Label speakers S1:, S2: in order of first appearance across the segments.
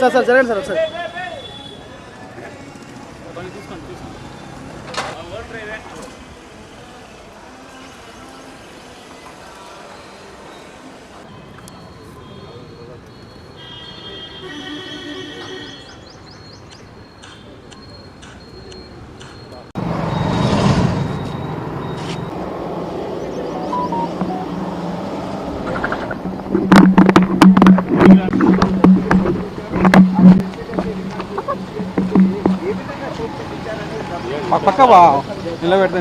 S1: Sir జరగండి sir ఒకసారి.
S2: పక్కవా నిలబెడతా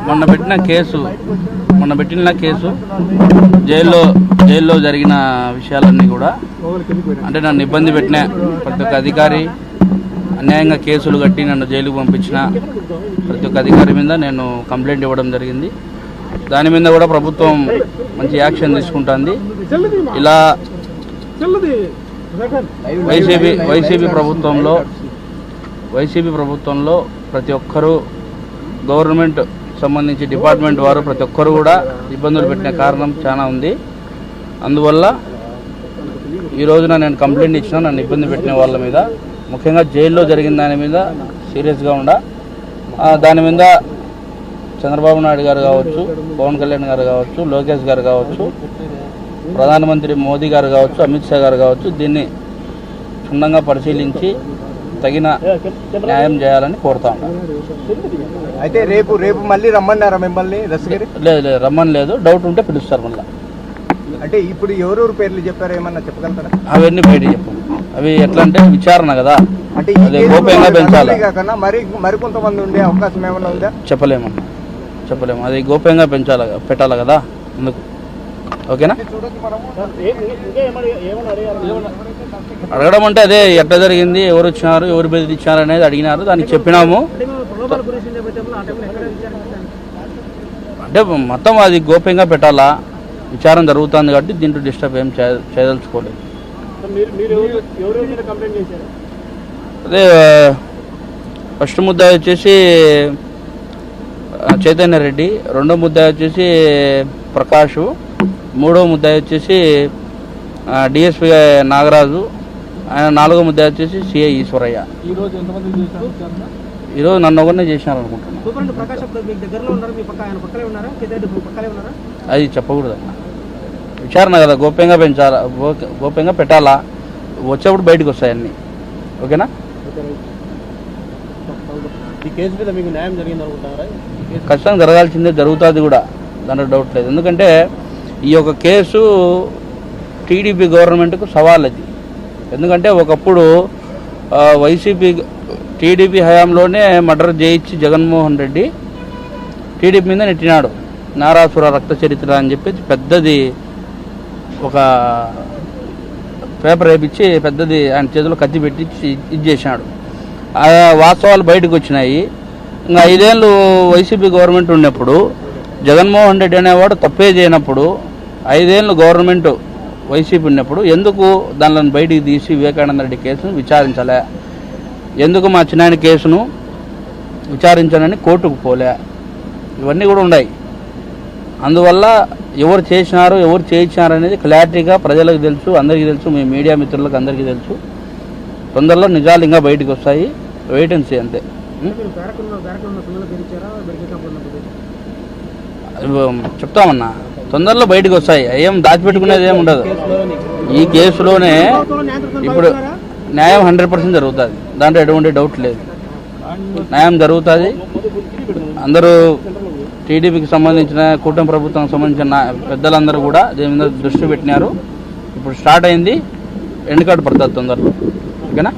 S2: మొన్న పెట్టిన కేసు జైల్లో జరిగిన విషయాలన్నీ కూడా అంటే నన్ను ఇబ్బంది పెట్టిన ప్రతి ఒక్క అధికారి అన్యాయంగా కేసులు కట్టి నన్ను జైలుకు పంపించిన ప్రతి ఒక్క అధికారి మీద నేను కంప్లైంట్ ఇవ్వడం జరిగింది. దాని మీద కూడా ప్రభుత్వం మంచి యాక్షన్ తీసుకుంటుంది. ఇలా వైసీపీ ప్రభుత్వంలో ప్రతి ఒక్కరూ గవర్నమెంట్ సంబంధించి డిపార్ట్మెంట్ వారు ప్రతి ఒక్కరు కూడా ఇబ్బందులు పెట్టిన కారణం చాలా ఉంది. అందువల్ల ఈ రోజున నేను కంప్లైంట్ ఇచ్చిన నన్ను ఇబ్బంది పెట్టిన వాళ్ళ మీద, ముఖ్యంగా జైల్లో జరిగిన దాని మీద సీరియస్గా దాని మీద చంద్రబాబు నాయుడు గారు కావచ్చు, పవన్ కళ్యాణ్ గారు కావచ్చు, లోకేష్ గారు కావచ్చు, ప్రధానమంత్రి మోదీ గారు కావచ్చు, అమిత్ షా గారు కావచ్చు, దీన్ని క్షుణ్ణంగా పరిశీలించి తగిన న్యాయం చేయాలని కోరుతా ఉన్నాను.
S1: అయితే రేపు మళ్ళీ రమ్మన్నారా మిమ్మల్ని దశగిరి?
S2: లేదు రమ్మని లేదు, డౌట్ ఉంటే పిలుస్తారు మళ్ళీ.
S1: అంటే ఇప్పుడు ఎవరెవరు పేర్లు చెప్పారు, ఏమన్నా చెప్పగలుగుతారా?
S2: అవన్నీ బయట చెప్పండి. అవి ఎట్లా అంటే విచారణ కదా, అంటే గోప్యంగా పెంచాలి.
S1: మరి కొంతమంది ఉండే అవకాశం ఏమన్నా ఉందా?
S2: చెప్పలేము, అది గోప్యంగా పెట్టాలి కదా అందుకు. ఓకేనా? అడగడం అంటే అదే ఎట్లా జరిగింది, ఎవరు వచ్చినారు, ఎవరు బెదిరించారు అనేది అడిగినారు, దానికి చెప్పినాము. అంటే మొత్తం అది గోప్యంగా పెట్టాలా, విచారం జరుగుతుంది కాబట్టి దీంట్లో డిస్టర్బ్ ఏం చేయదలుచుకోలేదు. అదే ఫస్ట్ ముద్దాయి వచ్చేసి చైతన్య రెడ్డి, రెండో ముద్దాయి వచ్చేసి ప్రకాష్, మూడో ముద్దాయి వచ్చేసి డిఎస్పీ నాగరాజు, ఆయన నాలుగో ముద్దాయి వచ్చేసి సిఐ ఈశ్వరయ్య. ఈరోజు నన్ను ఒకరినే చేసినారు అనుకుంటున్నాను. అది చెప్పకూడదు, విచారణ కదా, గోప్యంగా పెంచాలా, గోప్యంగా పెట్టాలా, వచ్చేప్పుడు బయటకు వస్తాయి అన్నీ. ఓకేనా?
S1: ఈ కేసు మీద మీకు న్యాయం జరిగింది అనుకుంటారా?
S2: ఖచ్చితంగా జరగాల్సిందే, జరుగుతుంది కూడా, దాంట్లో డౌట్ లేదు. ఎందుకంటే ఈ యొక్క కేసు టీడీపీ గవర్నమెంట్కు సవాల్ అది. ఎందుకంటే ఒకప్పుడు టీడీపీ హయాంలోనే మర్డర్ చేయించి జగన్మోహన్ రెడ్డి టీడీపీ మీద నెట్టినాడు. నారాసుర రక్త చరిత్ర అని చెప్పి పెద్దది ఒక పేపర్ వేయించి పెద్దది ఆయన చేతిలో కత్తి పెట్టించి ఇది చేసినాడు. ఆ వాస్తవాలు బయటకు వచ్చినాయి. ఇంకా 5 ఏళ్ళు వైసీపీ గవర్నమెంట్ ఉన్నప్పుడు జగన్మోహన్ రెడ్డి అనేవాడు తప్పే చేయనప్పుడు 5 ఏళ్ళు గవర్నమెంట్ వైసీపీ ఉన్నప్పుడు ఎందుకు దానిని బయటికి తీసి వివేకానంద రెడ్డి కేసును విచారించలే, ఎందుకు మా చిన్నాయన కేసును విచారించాలని కోర్టుకు పోలే, ఇవన్నీ కూడా ఉన్నాయి. అందువల్ల ఎవరు చేసినారు, ఎవరు చేయించినారు అనేది క్లారిటీగా ప్రజలకు తెలుసు, అందరికీ తెలుసు, మీ మీడియా మిత్రులకు అందరికీ తెలుసు. తొందరలో నిజాలు ఇంకా బయటకు వస్తాయి, వెయిట్ అండ్ సీ అంతే. చెప్తామన్నా, తొందరలో బయటకు వస్తాయి, ఏం దాచిపెట్టుకునేది ఏమి ఉండదు. ఈ కేసులోనే ఇప్పుడు న్యాయం 100% జరుగుతుంది, దాంట్లో ఎటువంటి డౌట్ లేదు, న్యాయం జరుగుతుంది. అందరూ టీడీపీకి సంబంధించిన కూటమి ప్రభుత్వానికి సంబంధించిన పెద్దలందరూ కూడా దీని మీద దృష్టి పెట్టినారు. ఇప్పుడు స్టార్ట్ అయింది, ఎండ్ కార్డు పడుతుంది తొందరలో. ఓకేనా?